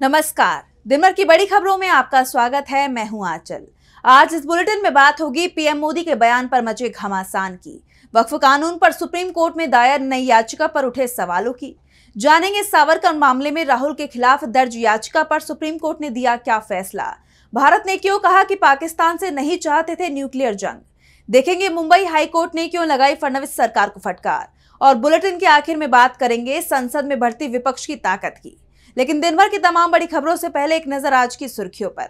नमस्कार। दिन भर की बड़ी खबरों में आपका स्वागत है। मैं हूं आंचल। आज इस बुलेटिन में बात होगी पीएम मोदी के बयान पर मचे घमासान की, वक्फ कानून पर सुप्रीम कोर्ट में दायर नई याचिका पर उठे सवालों की। जानेंगे सावरकर मामले में राहुल के खिलाफ दर्ज याचिका पर सुप्रीम कोर्ट ने दिया क्या फैसला। भारत ने क्यों कहा कि पाकिस्तान से नहीं चाहते थे न्यूक्लियर जंग। देखेंगे मुंबई हाईकोर्ट ने क्यों लगाई फडणवीस सरकार को फटकार। और बुलेटिन के आखिर में बात करेंगे संसद में बढ़ती विपक्ष की ताकत की। लेकिन दिन भर की तमाम बड़ी खबरों से पहले एक नजर आज की सुर्खियों पर।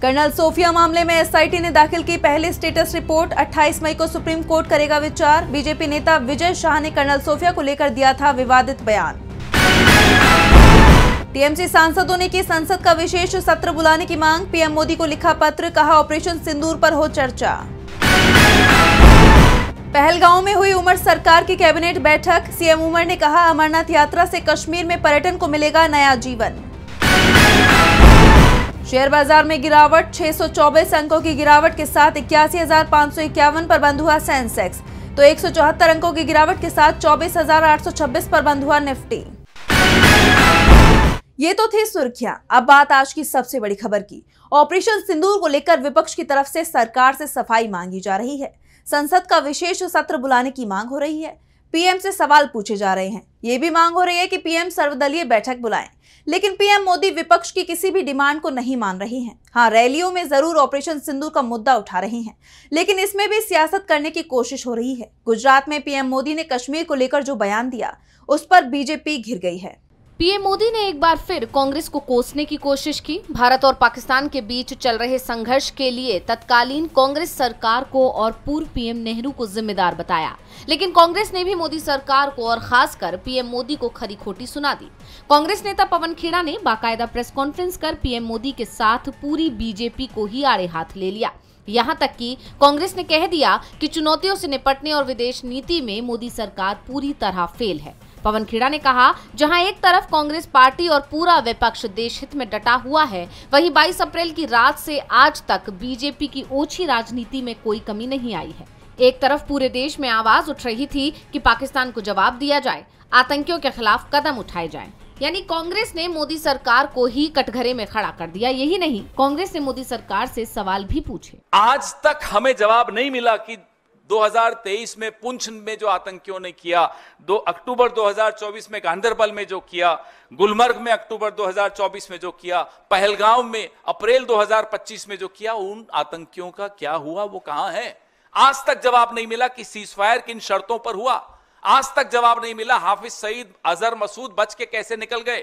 कर्नल सोफिया मामले में एसआईटी ने दाखिल की पहली स्टेटस रिपोर्ट। 28 मई को सुप्रीम कोर्ट करेगा विचार। बीजेपी नेता विजय शाह ने कर्नल सोफिया को लेकर दिया था विवादित बयान। टीएमसी सांसदों ने की संसद का विशेष सत्र बुलाने की मांग। पीएम मोदी को लिखा पत्र, कहा ऑपरेशन सिंदूर पर हो चर्चा। पहलगांव में हुई उमर सरकार की कैबिनेट बैठक। सीएम उमर ने कहा अमरनाथ यात्रा से कश्मीर में पर्यटन को मिलेगा नया जीवन। शेयर बाजार में गिरावट, 624 अंकों की गिरावट के साथ 81,551 पर बंद हुआ सेंसेक्स, तो 174 अंकों की गिरावट के साथ 24,826 पर बंद हुआ निफ्टी। ये तो थी सुर्खियां। अब बात आज की सबसे बड़ी खबर की। ऑपरेशन सिंदूर को लेकर विपक्ष की तरफ से सरकार से सफाई मांगी जा रही है। संसद का विशेष सत्र बुलाने की मांग हो रही है। पीएम से सवाल पूछे जा रहे हैं। ये भी मांग हो रही है कि पीएम सर्वदलीय बैठक बुलाएं। लेकिन पीएम मोदी विपक्ष की किसी भी डिमांड को नहीं मान रही हैं। हाँ, रैलियों में जरूर ऑपरेशन सिंदूर का मुद्दा उठा रही हैं, लेकिन इसमें भी सियासत करने की कोशिश हो रही है। गुजरात में पीएम मोदी ने कश्मीर को लेकर जो बयान दिया, उस पर बीजेपी घिर गई है। पीएम मोदी ने एक बार फिर कांग्रेस को कोसने की कोशिश की। भारत और पाकिस्तान के बीच चल रहे संघर्ष के लिए तत्कालीन कांग्रेस सरकार को और पूर्व पीएम नेहरू को जिम्मेदार बताया, लेकिन कांग्रेस ने भी मोदी सरकार को और खासकर पीएम मोदी को खरी खोटी सुना दी। कांग्रेस नेता पवन खेड़ा ने बाकायदा प्रेस कॉन्फ्रेंस कर पीएम मोदी के साथ पूरी बीजेपी को ही आड़े हाथ ले लिया। यहाँ तक कि कांग्रेस ने कह दिया कि चुनौतियों से निपटने और विदेश नीति में मोदी सरकार पूरी तरह फेल है। पवन खेड़ा ने कहा, जहां एक तरफ कांग्रेस पार्टी और पूरा विपक्ष देश हित में डटा हुआ है, वहीं 22 अप्रैल की रात से आज तक बीजेपी की ओछी राजनीति में कोई कमी नहीं आई है। एक तरफ पूरे देश में आवाज उठ रही थी कि पाकिस्तान को जवाब दिया जाए, आतंकियों के खिलाफ कदम उठाए जाएं। यानी कांग्रेस ने मोदी सरकार को ही कटघरे में खड़ा कर दिया। यही नहीं, कांग्रेस ने मोदी सरकार से सवाल भी पूछे। आज तक हमें जवाब नहीं मिला कि 2023 में पुंछ में जो आतंकियों ने किया, 2 अक्टूबर 2024 में गांधरबल में जो किया, गुलमर्ग में अक्टूबर 2024 में जो किया, पहलगांव में अप्रैल 2025 में जो किया, उन आतंकियों का क्या हुआ, वो कहां है? आज तक जवाब नहीं मिला कि सीजफायर किन शर्तों पर हुआ। आज तक जवाब नहीं मिला हाफिज सईद, अजहर मसूद बच के कैसे निकल गए।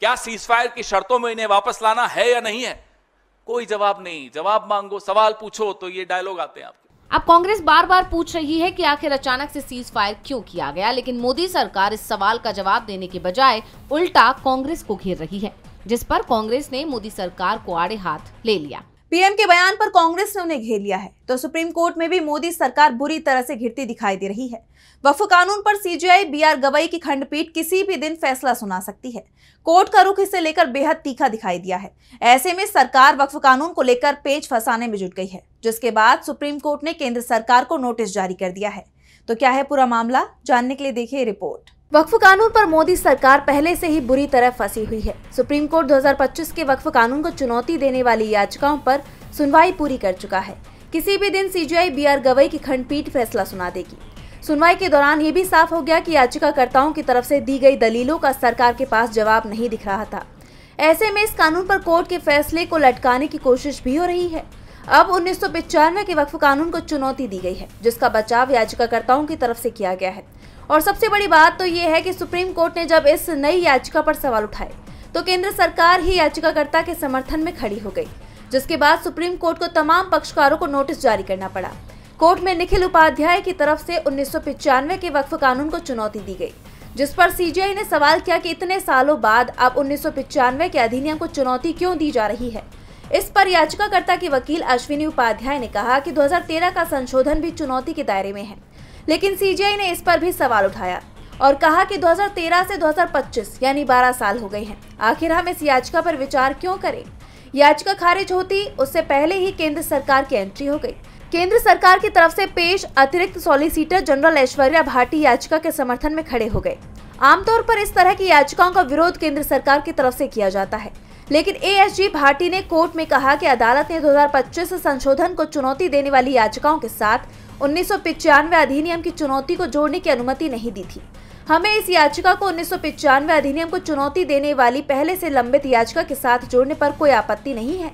क्या सीजफायर की शर्तों में इन्हें वापस लाना है या नहीं है? कोई जवाब नहीं। जवाब मांगो, सवाल पूछो तो ये डायलॉग आते हैं आपके। अब कांग्रेस बार बार पूछ रही है कि आखिर अचानक से सीज फायर क्यों किया गया, लेकिन मोदी सरकार इस सवाल का जवाब देने के बजाय उल्टा कांग्रेस को घेर रही है, जिस पर कांग्रेस ने मोदी सरकार को आड़े हाथ ले लिया। पीएम के बयान पर कांग्रेस ने उन्हें घेर लिया है, तो सुप्रीम कोर्ट में भी मोदी सरकार बुरी तरह से घिरती दिखाई दे रही है। वक्फ कानून पर सीजेआई बीआर गवई की खंडपीठ किसी भी दिन फैसला सुना सकती है। कोर्ट का रुख इसे लेकर बेहद तीखा दिखाई दिया है। ऐसे में सरकार वक्फ कानून को लेकर पेच फंसाने में जुट गई है, जिसके बाद सुप्रीम कोर्ट ने केंद्र सरकार को नोटिस जारी कर दिया है। तो क्या है पूरा मामला, जानने के लिए देखिए रिपोर्ट। वक्फ कानून पर मोदी सरकार पहले से ही बुरी तरह फंसी हुई है। सुप्रीम कोर्ट 2025 के वक्फ कानून को चुनौती देने वाली याचिकाओं पर सुनवाई पूरी कर चुका है। किसी भी दिन सीजेआई बीआर गवई की खंडपीठ फैसला सुना देगी। सुनवाई के दौरान ये भी साफ हो गया कि याचिकाकर्ताओं की तरफ से दी गई दलीलों का सरकार के पास जवाब नहीं दिख रहा था। ऐसे में इस कानून पर कोर्ट के फैसले को लटकाने की कोशिश भी हो रही है। अब 1995 के वक्फ कानून को चुनौती दी गई है, जिसका बचाव याचिकाकर्ताओं की तरफ से किया गया है। और सबसे बड़ी बात तो ये है कि सुप्रीम कोर्ट ने जब इस नई याचिका पर सवाल उठाए, तो केंद्र सरकार ही याचिकाकर्ता के समर्थन में खड़ी हो गई, जिसके बाद सुप्रीम कोर्ट को तमाम पक्षकारों को नोटिस जारी करना पड़ा। कोर्ट में निखिल उपाध्याय की तरफ से 1995 के वक्फ कानून को चुनौती दी गई, जिस पर सीजेआई ने सवाल किया कि इतने सालों बाद अब 1995 के अधिनियम को चुनौती क्यों दी जा रही है। इस पर याचिकाकर्ता की वकील अश्विनी उपाध्याय ने कहा कि 2013 का संशोधन भी चुनौती के दायरे में है, लेकिन सीजेआई ने इस पर भी सवाल उठाया और कहा कि 2013 से 2025 यानी 12 साल हो गए हैं। आखिर हम इस याचिका पर विचार क्यों करें? याचिका खारिज होती उससे पहले ही केंद्र सरकार की एंट्री हो गई। केंद्र सरकार की तरफ से पेश अतिरिक्त सॉलिसिटर जनरल ऐश्वर्या भाटी याचिका के समर्थन में खड़े हो गए। आमतौर पर इस तरह की याचिकाओं का विरोध केंद्र सरकार की तरफ से किया जाता है, लेकिन एएसजी भाटी ने कोर्ट में कहा कि अदालत ने 2025 संशोधन को चुनौती देने वाली याचिकाओं के साथ 1995 अधिनियम की चुनौती को जोड़ने की अनुमति नहीं दी थी। हमें इस याचिका को 1995 अधिनियम को चुनौती देने वाली पहले से लंबित याचिका के साथ जोड़ने पर कोई आपत्ति नहीं है।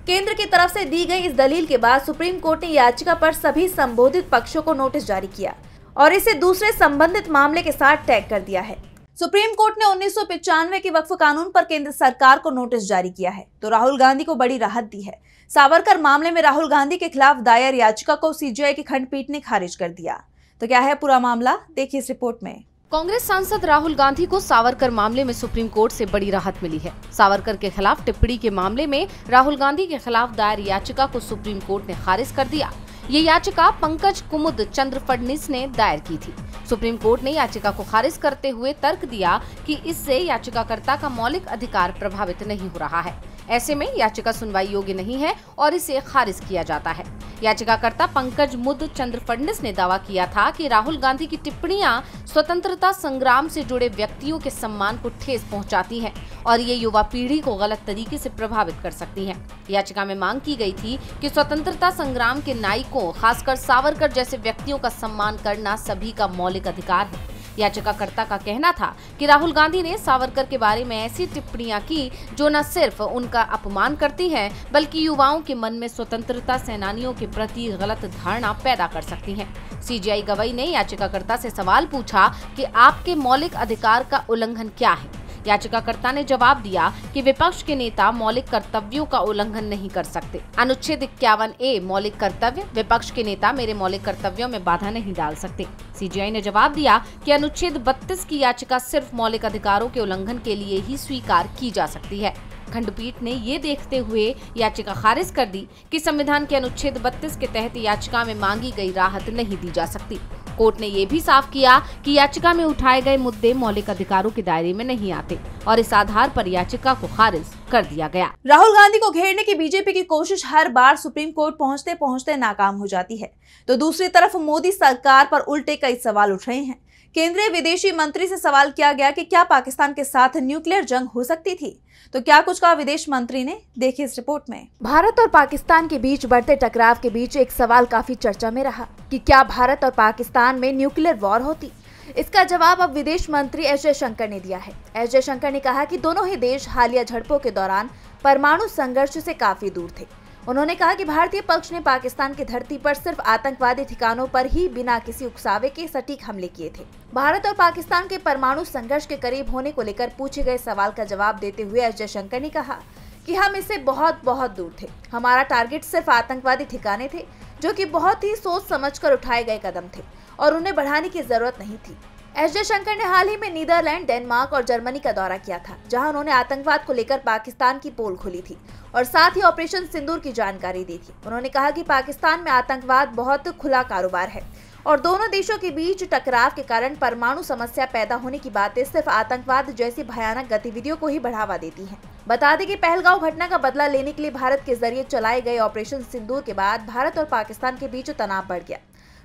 केंद्र की तरफ से दी गई इस दलील के बाद सुप्रीम कोर्ट ने याचिका पर सभी संबोधित पक्षों को नोटिस जारी किया और इसे दूसरे संबंधित मामले के साथ टैग कर दिया है। सुप्रीम कोर्ट ने 1995 के वक्फ कानून पर केंद्र सरकार को नोटिस जारी किया है तो राहुल गांधी को बड़ी राहत दी है। सावरकर मामले में राहुल गांधी के खिलाफ दायर याचिका को सीजीआई की खंडपीठ ने खारिज कर दिया। तो क्या है पूरा मामला, देखिए इस रिपोर्ट में। कांग्रेस सांसद राहुल गांधी को सावरकर मामले में सुप्रीम कोर्ट से बड़ी राहत मिली है। सावरकर के खिलाफ टिप्पणी के मामले में राहुल गांधी के खिलाफ दायर याचिका को सुप्रीम कोर्ट ने खारिज कर दिया। ये याचिका पंकज कुमुद चंद्र फडणवीस ने दायर की थी। सुप्रीम कोर्ट ने याचिका को खारिज करते हुए तर्क दिया कि इससे याचिकाकर्ता का मौलिक अधिकार प्रभावित नहीं हो रहा है। ऐसे में याचिका सुनवाई योग्य नहीं है और इसे खारिज किया जाता है। याचिकाकर्ता पंकज मुद चंद्र फडणवीस ने दावा किया था कि राहुल गांधी की टिप्पणियां स्वतंत्रता संग्राम से जुड़े व्यक्तियों के सम्मान को ठेस पहुंचाती हैं और ये युवा पीढ़ी को गलत तरीके से प्रभावित कर सकती हैं। याचिका में मांग की गई थी कि स्वतंत्रता संग्राम के नायकों, खासकर सावरकर जैसे व्यक्तियों का सम्मान करना सभी का मौलिक अधिकार है। याचिकाकर्ता का कहना था कि राहुल गांधी ने सावरकर के बारे में ऐसी टिप्पणियां की जो न सिर्फ उनका अपमान करती हैं, बल्कि युवाओं के मन में स्वतंत्रता सेनानियों के प्रति गलत धारणा पैदा कर सकती हैं। सीजीआई गवाई ने याचिकाकर्ता से सवाल पूछा कि आपके मौलिक अधिकार का उल्लंघन क्या है। याचिकाकर्ता ने जवाब दिया कि विपक्ष के नेता मौलिक कर्तव्यों का उल्लंघन नहीं कर सकते। अनुच्छेद 51A मौलिक कर्तव्य, विपक्ष के नेता मेरे मौलिक कर्तव्यों में बाधा नहीं डाल सकते। सीजीआई ने जवाब दिया कि अनुच्छेद 32 की याचिका सिर्फ मौलिक अधिकारों के उल्लंघन के लिए ही स्वीकार की जा सकती है। खंडपीठ ने ये देखते हुए याचिका खारिज कर दी कि संविधान के अनुच्छेद 32 के तहत याचिका में मांगी गई राहत नहीं दी जा सकती। कोर्ट ने ये भी साफ किया कि याचिका में उठाए गए मुद्दे मौलिक अधिकारों के दायरे में नहीं आते और इस आधार पर याचिका को खारिज कर दिया गया। राहुल गांधी को घेरने की बीजेपी की कोशिश हर बार सुप्रीम कोर्ट पहुंचते पहुंचते नाकाम हो जाती है, तो दूसरी तरफ मोदी सरकार पर उल्टे कई सवाल उठ रहे हैं। केंद्रीय विदेशी मंत्री से सवाल किया गया कि क्या पाकिस्तान के साथ न्यूक्लियर जंग हो सकती थी, तो क्या कुछ कहा विदेश मंत्री ने, देखिए इस रिपोर्ट में। भारत और पाकिस्तान के बीच बढ़ते टकराव के बीच एक सवाल काफी चर्चा में रहा कि क्या भारत और पाकिस्तान में न्यूक्लियर वॉर होती। इसका जवाब अब विदेश मंत्री एस जयशंकर ने दिया है। एस जयशंकर ने कहा कि दोनों ही देश हालिया झड़पों के दौरान परमाणु संघर्ष से काफी दूर थे। उन्होंने कहा कि भारतीय पक्ष ने पाकिस्तान की धरती पर सिर्फ आतंकवादी ठिकानों पर ही बिना किसी उकसावे के सटीक हमले किए थे। भारत और पाकिस्तान के परमाणु संघर्ष के करीब होने को लेकर पूछे गए सवाल का जवाब देते हुए एस जयशंकर ने कहा कि हम इससे बहुत बहुत दूर थे। हमारा टारगेट सिर्फ आतंकवादी ठिकाने थे, जो कि बहुत ही सोच समझकर उठाए गए कदम थे और उन्हें बढ़ाने की जरूरत नहीं थी। एस जयशंकर ने हाल ही में नीदरलैंड, डेनमार्क और जर्मनी का दौरा किया था, जहां उन्होंने आतंकवाद को लेकर पाकिस्तान की पोल खोली थी और साथ ही ऑपरेशन सिंदूर की जानकारी दी थी। उन्होंने कहा कि पाकिस्तान में आतंकवाद बहुत खुला कारोबार है और दोनों देशों के बीच टकराव के कारण परमाणु समस्या पैदा होने की बातें सिर्फ आतंकवाद जैसी भयानक गतिविधियों को ही बढ़ावा देती हैं। बता दें कि पहलगांव घटना का बदला लेने के लिए भारत के जरिए चलाए गए ऑपरेशन सिंदूर के बाद भारत और पाकिस्तान के बीच तनाव बढ़ गया।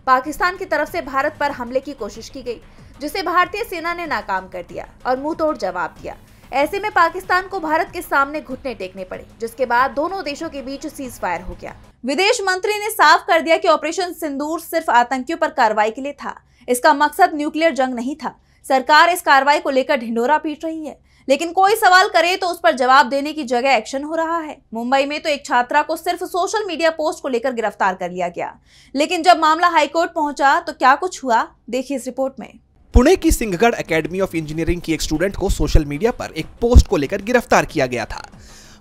पाकिस्तान की तरफ से भारत पर हमले की कोशिश की गई, जिसे भारतीय सेना ने नाकाम कर दिया और मुंह तोड़ जवाब दिया। ऐसे में पाकिस्तान को भारत के सामने घुटने टेकने पड़े, जिसके बाद दोनों देशों के बीच सीज फायर हो गया। विदेश मंत्री ने साफ कर दिया कि ऑपरेशन सिंदूर सिर्फ आतंकियों पर कार्रवाई के लिए था। इसका मकसद न्यूक्लियर जंग नहीं था। सरकार इस कार्रवाई को लेकर ढिंढोरा पीट रही है, लेकिन कोई सवाल करे तो उस पर जवाब देने की जगह एक्शन हो रहा है। मुंबई में तो एक छात्रा को सिर्फ सोशल मीडिया पोस्ट को लेकर गिरफ्तार कर लिया गया, लेकिन जब मामला हाईकोर्ट पहुंचा तो क्या कुछ हुआ, देखिए इस रिपोर्ट में। पुणे की सिंहगढ़ एकेडमी ऑफ इंजीनियरिंग की एक स्टूडेंट को सोशल मीडिया पर एक पोस्ट को लेकर गिरफ्तार किया गया था।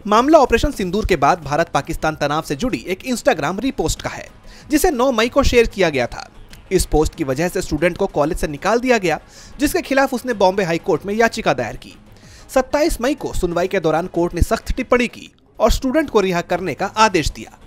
मामला ऑपरेशन सिंदूर के बाद भारत पाकिस्तान तनाव से जुड़ी एक इंस्टाग्राम रीपोस्ट का है, जिसे 9 मई को शेयर किया गया था। इस पोस्ट की वजह से स्टूडेंट को कॉलेज से निकाल दिया गया, जिसके खिलाफ उसने बॉम्बे हाई कोर्ट में याचिका दायर की। 27 मई को सुनवाई के दौरान कोर्ट ने सख्त टिप्पणी की और स्टूडेंट को रिहा करने का आदेश दिया।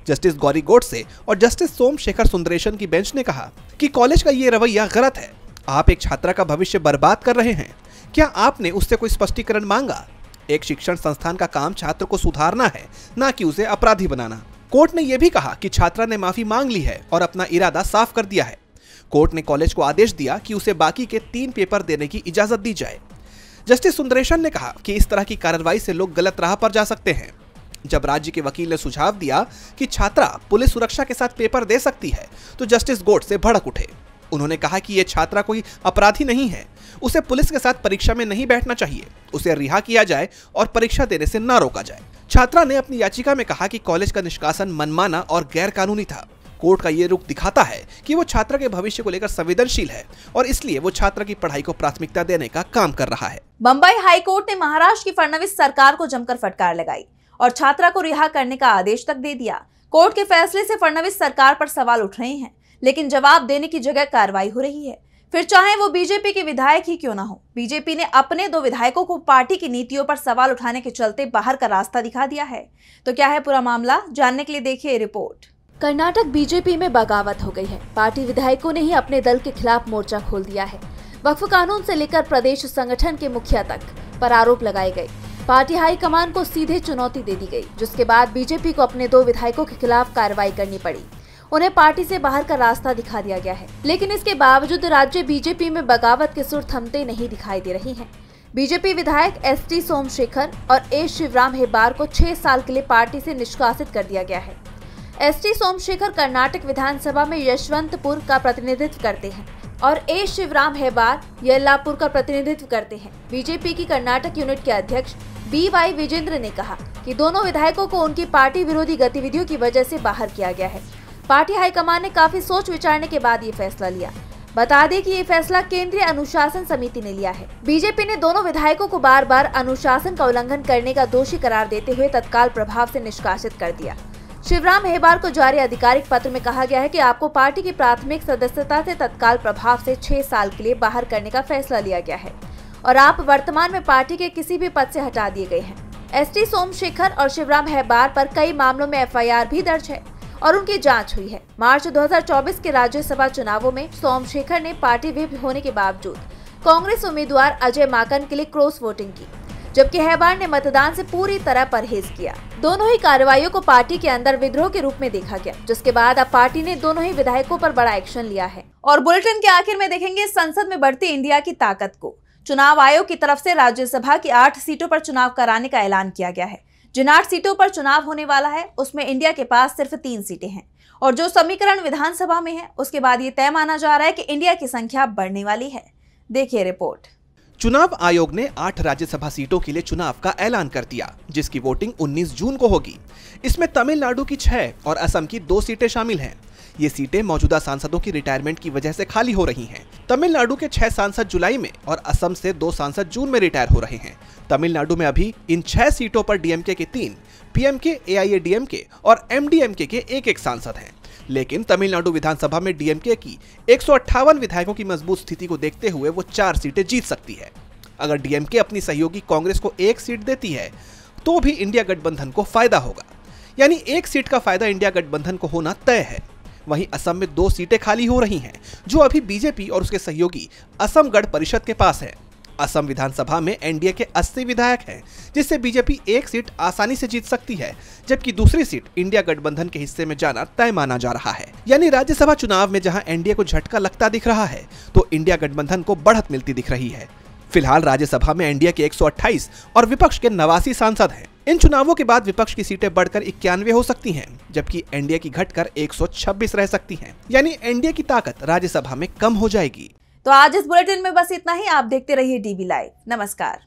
जस्टिस गौरी गोडसे और जस्टिस सोमशेखर सुंदरेशन की बेंच ने कहा कि कॉलेज का ये रवैया गलत है। आप एक छात्रा का भविष्य बर्बाद कर रहे हैं। क्या आपने उससे कोई स्पष्टीकरण मांगा? एक शिक्षण संस्थान का काम छात्र को सुधारना है, न कि उसे अपराधी बनाना। कोर्ट ने यह भी कहा कि छात्रा ने माफी मांग ली है और अपना इरादा साफ कर दिया है। कोर्ट ने कॉलेज को आदेश दिया कि उसे बाकी के 3 पेपर देने की इजाजत दी जाए। जस्टिस सुंदरेशन ने कहा कि इस तरह की कार्रवाई से लोग गलत राह पर जा सकते हैं। जब राज्य के वकील ने सुझाव दिया कि छात्रा पुलिस सुरक्षा के साथ पेपर दे सकती है, तो जस्टिस गोडसे भड़क उठे। उन्होंने कहा कि यह छात्रा कोई अपराधी नहीं है, उसे पुलिस के साथ परीक्षा में नहीं बैठना चाहिए, उसे रिहा किया जाए और परीक्षा देने से न रोका जाए। छात्रा ने अपनी याचिका में कहा कि कॉलेज का निष्कासन मनमाना और गैर कानूनी था। कोर्ट का ये रुख दिखाता है कि वो छात्रा के भविष्य को लेकर संवेदनशील है और इसलिए वो छात्रा की पढ़ाई को प्राथमिकता देने का काम कर रहा है। बंबई हाई कोर्ट ने महाराष्ट्र की फडणवीस सरकार को जमकर फटकार लगाई और छात्रा को रिहा करने का आदेश तक दे दिया। कोर्ट के फैसले से फडणवीस सरकार पर सवाल उठ रहे हैं, लेकिन जवाब देने की जगह कार्रवाई हो रही है, फिर चाहे वो बीजेपी के विधायक ही क्यों ना हो। बीजेपी ने अपने 2 विधायकों को पार्टी की नीतियों पर सवाल उठाने के चलते बाहर का रास्ता दिखा दिया है। तो क्या है पूरा मामला, जानने के लिए देखिए रिपोर्ट। कर्नाटक बीजेपी में बगावत हो गई है। पार्टी विधायकों ने ही अपने दल के खिलाफ मोर्चा खोल दिया है। वक्फ कानून से लेकर प्रदेश संगठन के मुखिया तक पर आरोप लगाए गए। पार्टी हाईकमान को सीधे चुनौती दे दी गई, जिसके बाद बीजेपी को अपने 2 विधायकों के खिलाफ कार्रवाई करनी पड़ी। उन्हें पार्टी से बाहर का रास्ता दिखा दिया गया है, लेकिन इसके बावजूद राज्य बीजेपी में बगावत के सुर थमते नहीं दिखाई दे रही हैं। बीजेपी विधायक एस.टी. सोमशेखर और ए. शिवराम हेब्बार को 6 साल के लिए पार्टी से निष्कासित कर दिया गया है। एस.टी. सोमशेखर कर्नाटक विधानसभा में यशवंतपुर का प्रतिनिधित्व करते हैं और ए. शिवराम हेब्बार येल्लापुर का प्रतिनिधित्व करते हैं। बीजेपी की कर्नाटक यूनिट के अध्यक्ष B.Y. विजेंद्र ने कहा कि दोनों विधायकों को उनकी पार्टी विरोधी गतिविधियों की वजह से बाहर किया गया है। पार्टी हाईकमान ने काफी सोच विचारने के बाद ये फैसला लिया। बता दें कि ये फैसला केंद्रीय अनुशासन समिति ने लिया है। बीजेपी ने दोनों विधायकों को बार बार अनुशासन का उल्लंघन करने का दोषी करार देते हुए तत्काल प्रभाव से निष्कासित कर दिया। शिवराम हेब्बार को जारी आधिकारिक पत्र में कहा गया है कि आपको पार्टी की प्राथमिक सदस्यता से तत्काल प्रभाव से 6 साल के लिए बाहर करने का फैसला लिया गया है और आप वर्तमान में पार्टी के किसी भी पद से हटा दिए गए हैं। एस.टी. सोमशेखर और शिवराम हेब्बार पर कई मामलों में FIR भी दर्ज है और उनकी जांच हुई है। मार्च 2024 के राज्यसभा चुनावों में सोमशेखर ने पार्टी व्हिप होने के बावजूद कांग्रेस उम्मीदवार अजय माकन के लिए क्रॉस वोटिंग की, जबकि हेब्बार ने मतदान से पूरी तरह परहेज किया। दोनों ही कार्रवाइयों को पार्टी के अंदर विद्रोह के रूप में देखा गया, जिसके बाद अब पार्टी ने दोनों ही विधायकों पर बड़ा एक्शन लिया है। और बुलेटिन के आखिर में देखेंगे संसद में बढ़ती इंडिया की ताकत को। चुनाव आयोग की तरफ से राज्यसभा की 8 सीटों पर चुनाव कराने का ऐलान किया गया है। जिन 8 सीटों पर चुनाव होने वाला है उसमें इंडिया के पास सिर्फ 3 सीटें हैं और जो समीकरण विधानसभा में है उसके बाद ये तय माना जा रहा है कि इंडिया की संख्या बढ़ने वाली है। देखिए रिपोर्ट। चुनाव आयोग ने 8 राज्यसभा सीटों के लिए चुनाव का ऐलान कर दिया, जिसकी वोटिंग 19 जून को होगी। इसमें तमिलनाडु की 6 और असम की 2 सीटें शामिल हैं। ये सीटें मौजूदा सांसदों की रिटायरमेंट की वजह से खाली हो रही हैं। तमिलनाडु के 6 सांसद जुलाई में और असम से 2 सांसद जून में रिटायर हो रहे हैं। तमिलनाडु में अभी इन 6 सीटों पर डीएमके के 3, पीएमके, एआईएडीएमके और एमडीएमके के 1-1 सांसद हैं। लेकिन तमिलनाडु विधानसभा में डीएमके की 158 विधायकों की मजबूत स्थिति को देखते हुए वो 4 सीटें जीत सकती है। अगर डीएमके अपनी सहयोगी कांग्रेस को 1 सीट देती है तो भी इंडिया गठबंधन को फायदा होगा, यानी 1 सीट का फायदा इंडिया गठबंधन को होना तय है। वहीं असम में 2 सीटें खाली हो रही हैं, जो अभी बीजेपी और उसके सहयोगी असम गण परिषद के पास है। असम विधानसभा में एनडीए के 80 विधायक हैं, जिससे बीजेपी 1 सीट आसानी से जीत सकती है, जबकि दूसरी सीट इंडिया गठबंधन के हिस्से में जाना तय माना जा रहा है। यानी राज्यसभा चुनाव में जहां एनडीए को झटका लगता दिख रहा है, तो इंडिया गठबंधन को बढ़त मिलती दिख रही है। फिलहाल राज्यसभा में एनडीए के 128 और विपक्ष के 89 सांसद हैं। इन चुनावों के बाद विपक्ष की सीटें बढ़कर 91 हो सकती हैं, जबकि एनडीए की घटकर 126 रह सकती हैं। यानी एनडीए की ताकत राज्यसभा में कम हो जाएगी। तो आज इस बुलेटिन में बस इतना ही। आप देखते रहिए डीबी लाइव। नमस्कार।